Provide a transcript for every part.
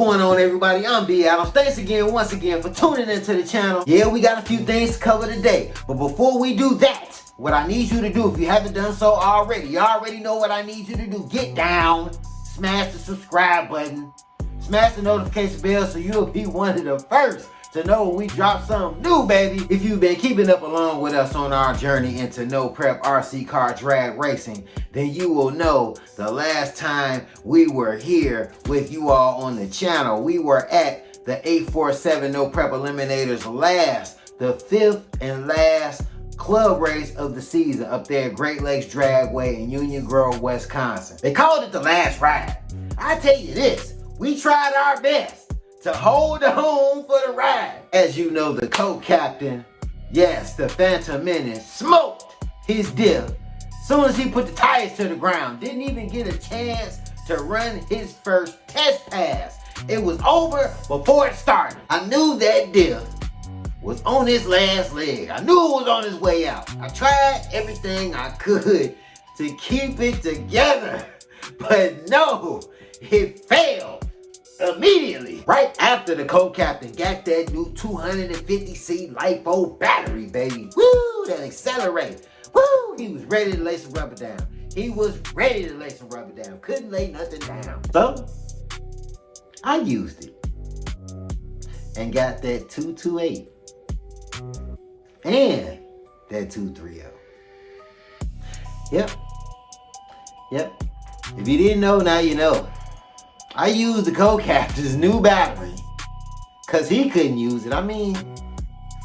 going on, everybody? I'm B Adams. Thanks once again for tuning into the channel. Yeah, we got a few things to cover today, but before we do that, what I need you to do, if you haven't done so already, you already know what I need you to do. Get down, smash the subscribe button, smash the notification bell so you'll be one of the first to know when we drop something new, baby. If you've been keeping up along with us on our journey into No Prep RC car drag racing, then you will know the last time we were here with you all on the channel, we were at the 847 No Prep Eliminator's the fifth and last club race of the season up there at Great Lakes Dragaway in Union Grove, Wisconsin. They called it the last ride. I tell you this, we tried our best to hold on for the ride. As you know, the co-captain, yes, the Phantom Menace, smoked his Diff. Soon as he put the tires to the ground, didn't even get a chance to run his first test pass. It was over before it started. I knew that Diff was on his last leg. I knew it was on his way out. I tried everything I could to keep it together, but no, it failed immediately. Right after the co-captain got that new 250C LiPo battery, baby. Woo, that accelerate. Woo, he was ready to lay some rubber down. He was ready to lay some rubber down. Couldn't lay nothing down. So, I used it and got that 228 and that 230. Yep. If you didn't know, now you know. I used the co-captain's new battery because he couldn't use it. I mean,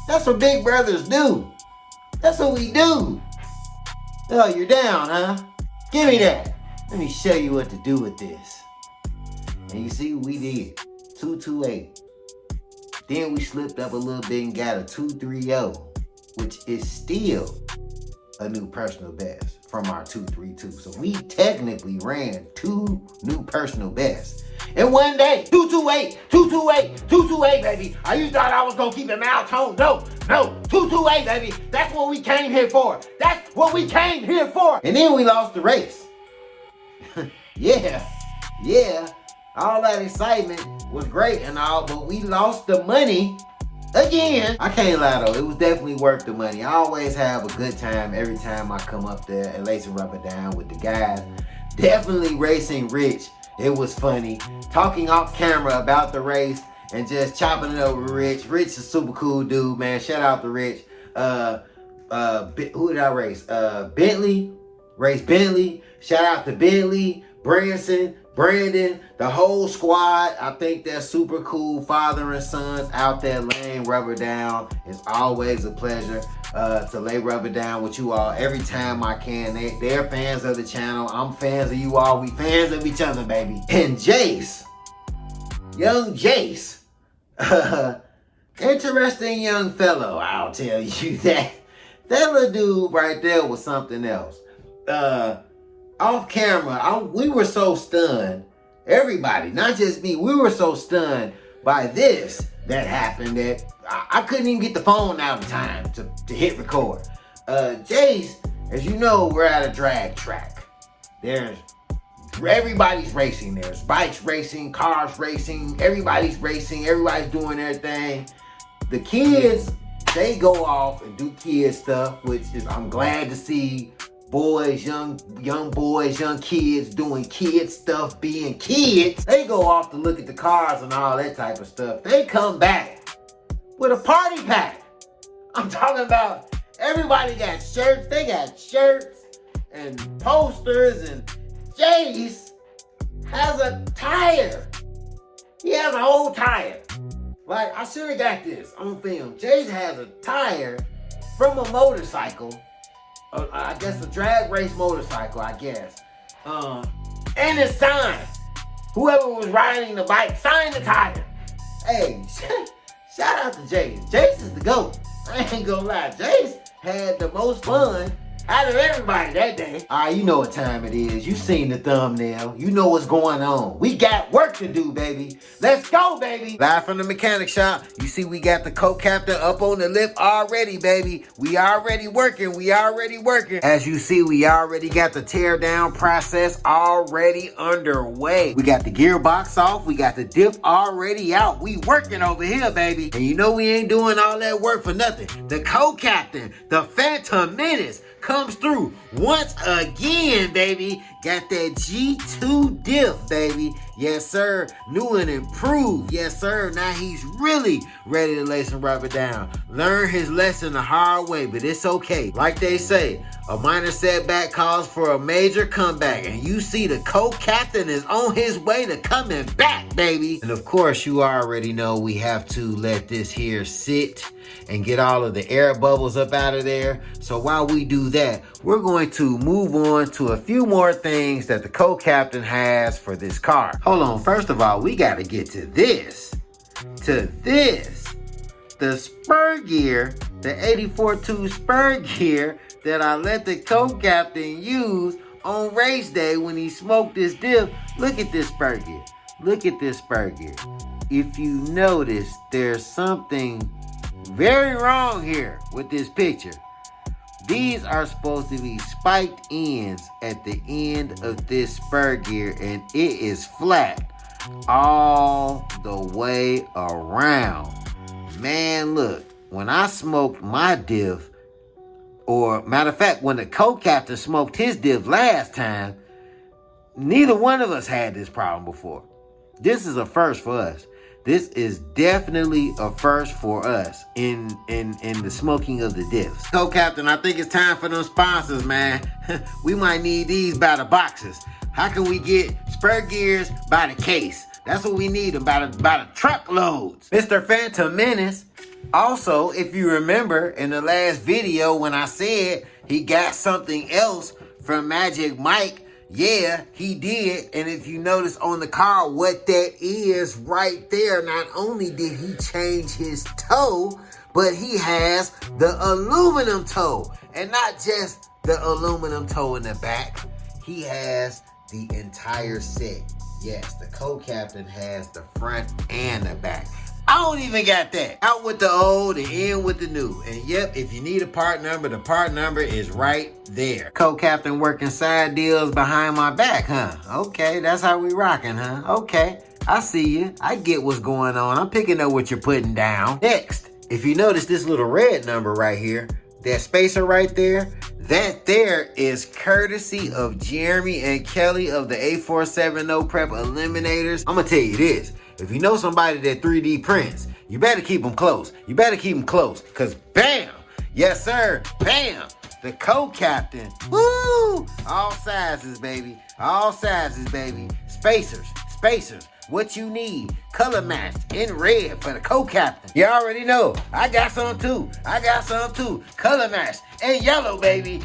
that's what big brothers do. That's what we do. Oh, you're down, huh? Give me that. Let me show you what to do with this. And you see what we did. 228. Then we slipped up a little bit and got a 230, which is still a new personal best from our 232. So we technically ran 2 new personal bests in one day. 228, baby. You thought I was gonna keep it maltone? No, 228, baby. That's what we came here for. That's what we came here for. And then we lost the race. yeah. All that excitement was great and all, but we lost the money again. I can't lie though, it was definitely worth the money. I always have a good time every time I come up there and lay some rubber down with the guys. Definitely racing Rich. It was funny. Talking off camera about the race and just chopping it up with Rich. Rich is a super cool dude, man. Shout out to Rich. Who did I race? Bentley. Race Bentley. Shout out to Bentley, Branson, Brandon, the whole squad. I think they're super cool father and sons out there laying rubber down. It's always a pleasure to lay rubber down with you all every time I can. They're fans of the channel. I'm fans of you all. We fans of each other, baby. And Jace, young Jace, interesting young fellow, I'll tell you that. That little dude right there was something else. Off camera, we were so stunned. Everybody, not just me, we were so stunned by this that happened that I couldn't even get the phone out in time to hit record. Jace, as you know, we're at a drag track. Everybody's racing. There's bikes racing, cars racing, everybody's racing, everybody's doing their thing. The kids, they go off and do kid stuff, which is, I'm glad to see boys, young boys, young kids doing kid stuff, being kids. They go off to look at the cars and all that type of stuff. They come back with a party pack. I'm talking about everybody got shirts. They got shirts and posters, and Jace has a tire. He has a whole tire. Like, I should have got this on film. Jace has a tire from a motorcycle. I guess a drag race motorcycle, I guess. And it's signed. Whoever was riding the bike signed the tire. Hey, shout out to Jace. Jace is the GOAT. I ain't gonna lie. Jace had the most fun out of everybody that day. All right, you know what time it is. You seen the thumbnail. You know what's going on. We got work to do, baby. Let's go, baby. Live from the mechanic shop. You see we got the co-captain up on the lift already, baby. We already working. We already working. As you see, we already got the tear down process already underway. We got the gearbox off. We got the diff already out. We working over here, baby. And you know we ain't doing all that work for nothing. The co-captain, the Phantom Menace, comes through once again, baby. Got that G2 diff, baby. Yes, sir. New and improved. Yes, sir. Now he's really ready to lay some rubber down. Learn his lesson the hard way, but it's okay. Like they say, a minor setback calls for a major comeback. And you see the co-captain is on his way to coming back, baby. And of course, you already know we have to let this here sit and get all of the air bubbles up out of there. So while we do that, we're going to move on to a few more things that the co-captain has for this car. Hold on, first of all, we gotta get to this. The spur gear, the 84.2 spur gear that I let the co-captain use on race day when he smoked this diff. Look at this spur gear. Look at this spur gear. If you notice, there's something very wrong here with this picture. These are supposed to be spiked ends at the end of this spur gear, and it is flat all the way around. Man, look, when I smoked my diff, or matter of fact, when the co-captain smoked his diff last time, neither one of us had this problem before. This is a first for us. This is definitely a first for us in the smoking of the diffs. Co-captain, I think it's time for them sponsors, man. We might need these by the boxes. How can we get spur gears by the case? That's what we need them by the truckloads. Mr. Phantom Menace, also, if you remember in the last video when I said he got something else from Magic Mike, yeah, he did. And if you notice on the car what that is right there, not only did he change his toe, but he has the aluminum toe. And not just the aluminum toe in the back. He has the entire set. Yes, the co-captain has the front and the back. I don't even got that. Out with the old and in with the new. And yep, if you need a part number, the part number is right there. Co-captain working side deals behind my back, huh? Okay, that's how we rocking, huh? Okay, I see you. I get what's going on. I'm picking up what you're putting down. Next, if you notice this little red number right here, that spacer right there, that there is courtesy of Jeremy and Kelly of the 847 No Prep Eliminators. I'm gonna tell you this. If you know somebody that 3D prints, you better keep them close. You better keep them close, because bam, yes sir, bam, the co-captain, woo, all sizes, baby, all sizes, baby, spacers, what you need, color matched in red for the co-captain. You already know, I got some too, color matched in yellow, baby,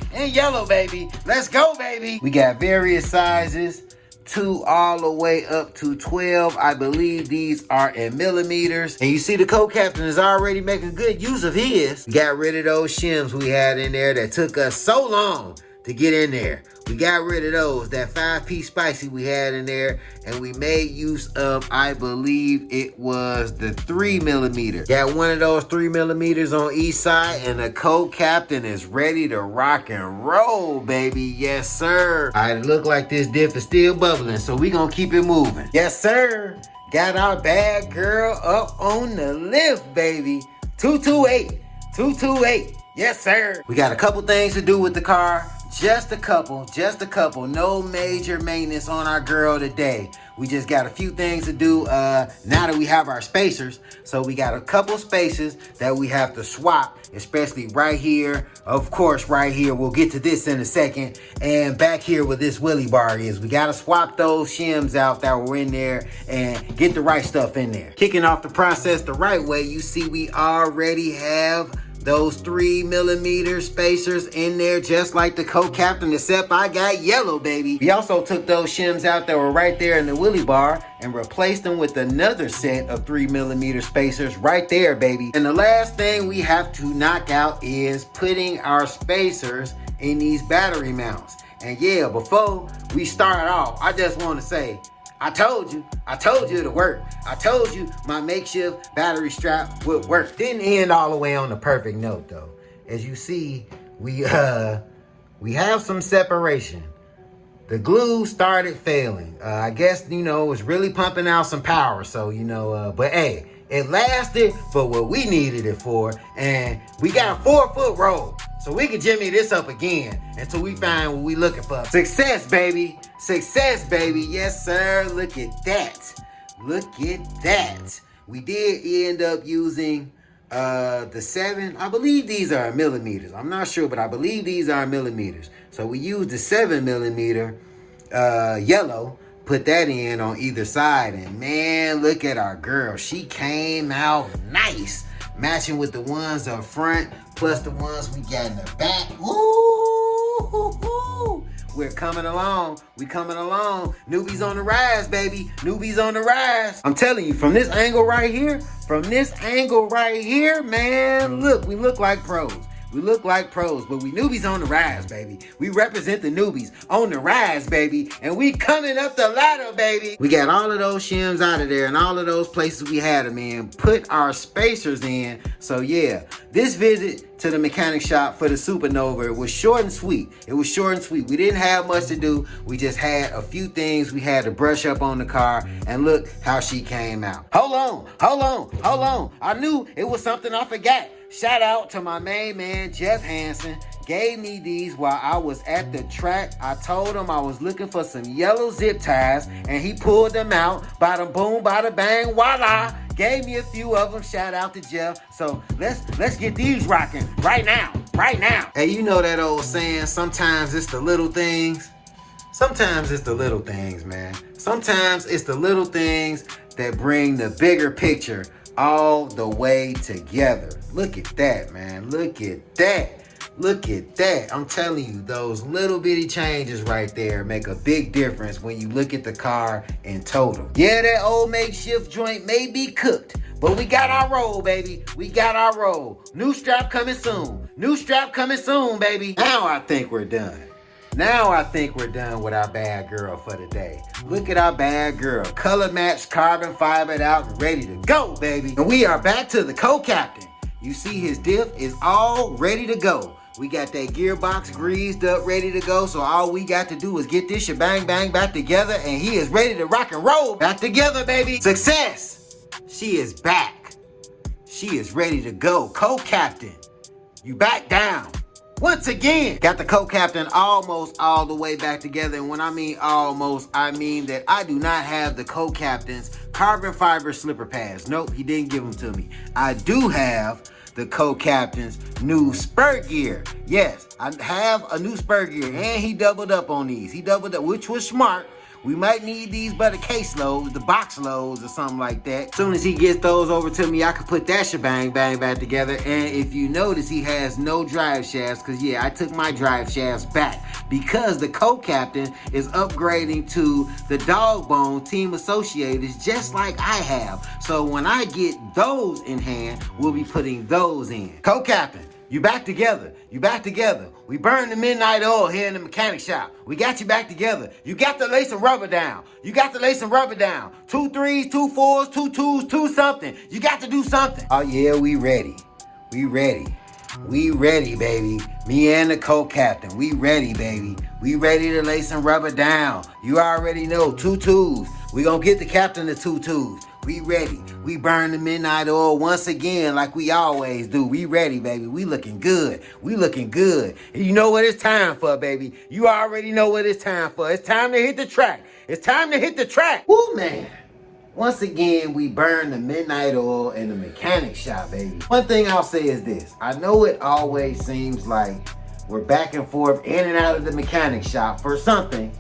let's go, baby. We got various sizes, 2 all the way up to 12. I believe these are in millimeters. And you see the co-captain is already making good use of his. We got rid of those shims we had in there that took us so long to get in there. We got rid of those, that 5-piece spicy we had in there, and we made use of, I believe it was the 3mm. Got one of those 3mm on each side, and the co-captain is ready to rock and roll, baby. Yes, sir. All right, it look like this diff is still bubbling, so we gonna keep it moving. Yes, sir. Got our bad girl up on the lift, baby. 228. Yes, sir. We got a couple things to do with the car. Just a couple. No major maintenance on our girl today. We just got a few things to do now that we have our spacers. So we got a couple spacers that we have to swap, especially right here. Of course, right here. We'll get to this in a second. And back here where this wheelie bar is, we got to swap those shims out that were in there and get the right stuff in there. Kicking off the process the right way, you see we already have those 3mm spacers in there, just like the co-captain, except I got yellow, baby. We also took those shims out that were right there in the wheelie bar and replaced them with another set of 3mm spacers right there, baby. And the last thing we have to knock out is putting our spacers in these battery mounts. And yeah, before we start off, I just want to say, I told you it'll work. I told you my makeshift battery strap would work. Didn't end all the way on the perfect note though. As you see, we have some separation. The glue started failing. I guess, it was really pumping out some power. So, but hey, it lasted for what we needed it for. And we got a 4-foot roll. So we can jimmy this up again until we find what we looking for. Success, baby. Success, baby. Yes, sir. Look at that. Look at that. We did end up using the 7. I believe these are millimeters. I'm not sure, but I believe these are millimeters. So we used the 7 millimeter yellow, put that in on either side, and man, look at our girl. She came out nice, matching with the ones up front, plus the ones we got in the back. Ooh, we're coming along. We coming along. Newbies on the rise, baby. Newbies on the rise. I'm telling you, from this angle right here, man, look, we look like pros. We look like pros, but we newbies on the rise, baby. We represent the newbies on the rise, baby. And we coming up the ladder, baby. We got all of those shims out of there and all of those places we had them in. Put our spacers in. So yeah, this visit to the mechanic shop for the Supernova was short and sweet. It was short and sweet. We didn't have much to do. We just had a few things we had to brush up on the car, and look how she came out. Hold on. I knew it was something I forgot. Shout out to my main man, Jeff Hansen. Gave me these while I was at the track. I told him I was looking for some yellow zip ties, and he pulled them out. Bada boom, bada bang, voila. Gave me a few of them. Shout out to Jeff. So let's get these rocking right now. Hey, you know that old saying, sometimes it's the little things. Sometimes it's the little things, man. Sometimes it's the little things that bring the bigger picture all the way together. Look at that, man. Look at that. I'm telling you, those little bitty changes right there make a big difference when you look at the car in total. Yeah, that old makeshift joint may be cooked, but we got our roll, baby. We got our roll. New strap coming soon, baby. Now I think we're done. With our bad girl for the day. Look at our bad girl. Color matched, carbon fibered out, and ready to go, baby. And we are back to the co-captain. You see his diff is all ready to go. We got that gearbox greased up, ready to go. So all we got to do is get this shebang bang back together, and he is ready to rock and roll. Back together, baby. Success. She is back. She is ready to go. Co-captain, you back down. Once again, got the co-captain almost all the way back together. And when I mean almost, I mean that I do not have the co-captain's carbon fiber slipper pads. Nope, he didn't give them to me. I do have the co-captain's new spur gear. Yes, I have a new spur gear, and he doubled up on these. He doubled up, which was smart. We might need these by the case loads, the box loads, or something like that. As soon as he gets those over to me, I can put that shebang bang back together. And if you notice, he has no drive shafts, because yeah, I took my drive shafts back because the co-captain is upgrading to the dog bone team associators, just like I have. So when I get those in hand, we'll be putting those in. Co-captain, you back together. We burned the midnight oil here in the mechanic shop. We got you back together. You got to lay some rubber down. 2 3s, 2 4s, 2 2s, 2 something. You got to do something. Oh yeah, we ready, baby. Me and the co-captain, we ready, baby. We ready to lay some rubber down. You already know, 2 2s. We gonna get the captain the 2 2s. We ready. We burn the midnight oil once again like we always do. We ready, baby. We looking good. And you know what it's time for, baby. You already know what it's time for. It's time to hit the track. Woo, man. Once again, we burn the midnight oil in the mechanic shop, baby. One thing I'll say is this. I know it always seems like we're back and forth in and out of the mechanic shop for something.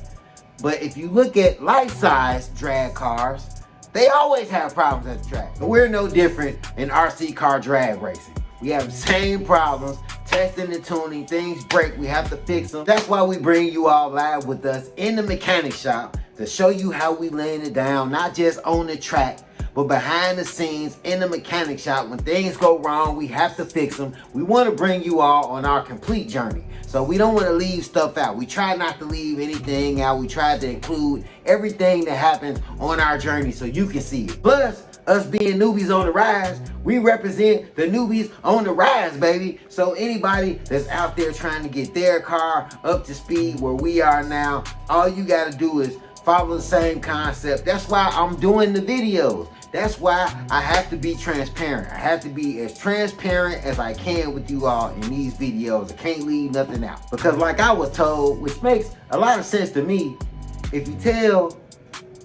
But if you look at life-size drag cars, they always have problems at the track. But we're no different in RC car drag racing. We have the same problems, testing and tuning, things break, we have to fix them. That's why we bring you all live with us in the mechanic shop to show you how we laying it down, not just on the track, but behind the scenes in the mechanic shop, when things go wrong, we have to fix them. We want to bring you all on our complete journey. So we don't want to leave stuff out. We try not to leave anything out. We try to include everything that happens on our journey so you can see it. Plus, us being newbies on the rise, we represent the newbies on the rise, baby. So anybody that's out there trying to get their car up to speed where we are now, all you got to do is follow the same concept. That's why I'm doing the videos. That's why I have to be transparent. I have to be as transparent as I can with you all in these videos. I can't leave nothing out. Because like I was told, which makes a lot of sense to me, if you tell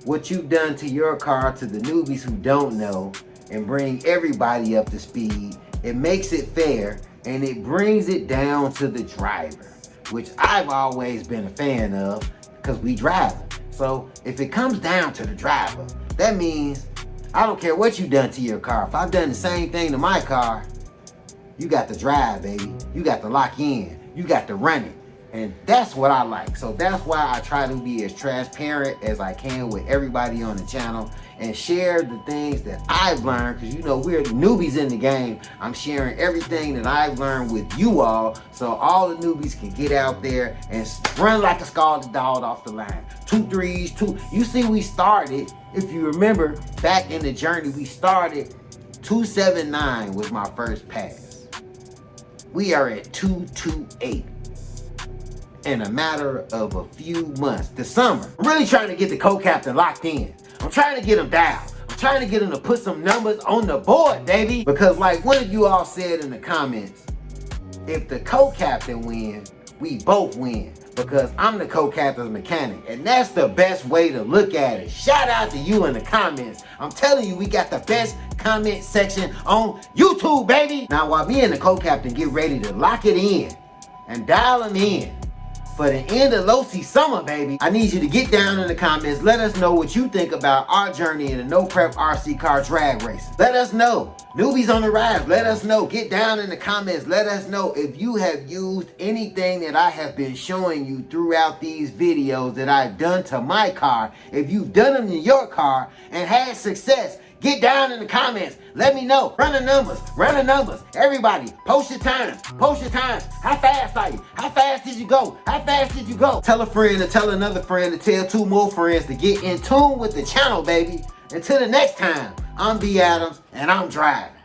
what you've done to your car to the newbies who don't know and bring everybody up to speed, it makes it fair and it brings it down to the driver, which I've always been a fan of because we drive. So if it comes down to the driver, that means I don't care what you've done to your car. If I've done the same thing to my car, you got to drive, baby. You got to lock in. You got to run it. And that's what I like. So that's why I try to be as transparent as I can with everybody on the channel and share the things that I've learned, because you know we're newbies in the game. I'm sharing everything that I've learned with you all so all the newbies can get out there and run like a scalded dog off the line. 2 3s, 2. You see, we started, if you remember back in the journey, we started 279 was my first pass. We are at 228. In a matter of a few months. The summer, I'm really trying to get the co-captain locked in. I'm trying to get him down. I'm trying to get him to put some numbers on the board, baby. Because like one of you all said in the comments, if the co-captain wins, we both win. Because I'm the co-captain's mechanic. And that's the best way to look at it. Shout out to you in the comments. I'm telling you, we got the best comment section on YouTube, baby. Now while me and the co-captain get ready to lock it in and dial him in for the end of Losi summer, baby, I need you to get down in the comments. Let us know what you think about our journey in the No Prep RC car drag race. Let us know. Newbies on the rise, let us know. Get down in the comments. Let us know if you have used anything that I have been showing you throughout these videos that I've done to my car. If you've done them to your car and had success, get down in the comments. Let me know. Run the numbers. Run the numbers. Everybody, post your times. Post your times. How fast are you? How fast did you go? How fast did you go? Tell a friend to tell another friend to tell 2 more friends to get in tune with the channel, baby. Until the next time, I'm B. Adams and I'm driving.